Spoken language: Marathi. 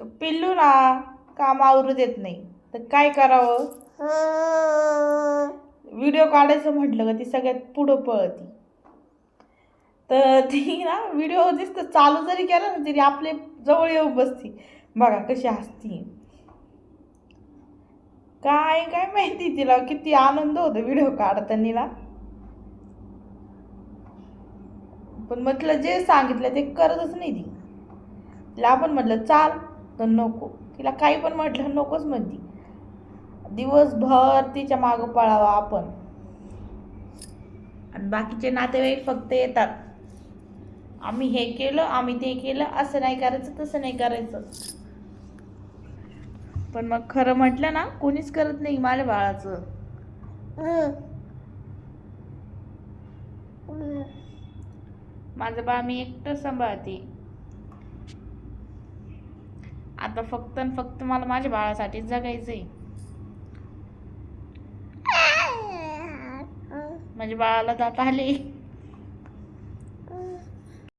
तर पिल्लू ना काम आवरू देत नाही, तर काय करावं? व्हिडिओ काढायचं म्हटलं का ती सगळ्यात पुढं पळती. तर ती ना व्हिडिओ दिसतं चालू जरी केला ना तरी आपले जवळ येऊन बसती. बघा कशी हसती. काय काय माहिती तिला किती आनंद होतो व्हिडिओ काढताना ना. पण म्हटलं जे सांगितलं ते करतच नाही ती. तिला आपण म्हटलं चाल तर नको. तिला काही पण म्हटलं नकोच म्हणती. दिवसभर तिच्या मागं पळावं आपण. आणि बाकीचे नातेवाईक फक्त येतात. आम्ही हे केलं, आम्ही ते केलं, असं नाही करायचं, तसं नाही करायचं. पण मग खरं म्हटलं ना कोणीच करत नाही माझ्या बाळाचं. माझं बाळ मी एकटं सांभाळते. आता फक्त आणि फक्त मला माझ्या बाळासाठीच जगायचंय. माझ्या बाळाला दात आले.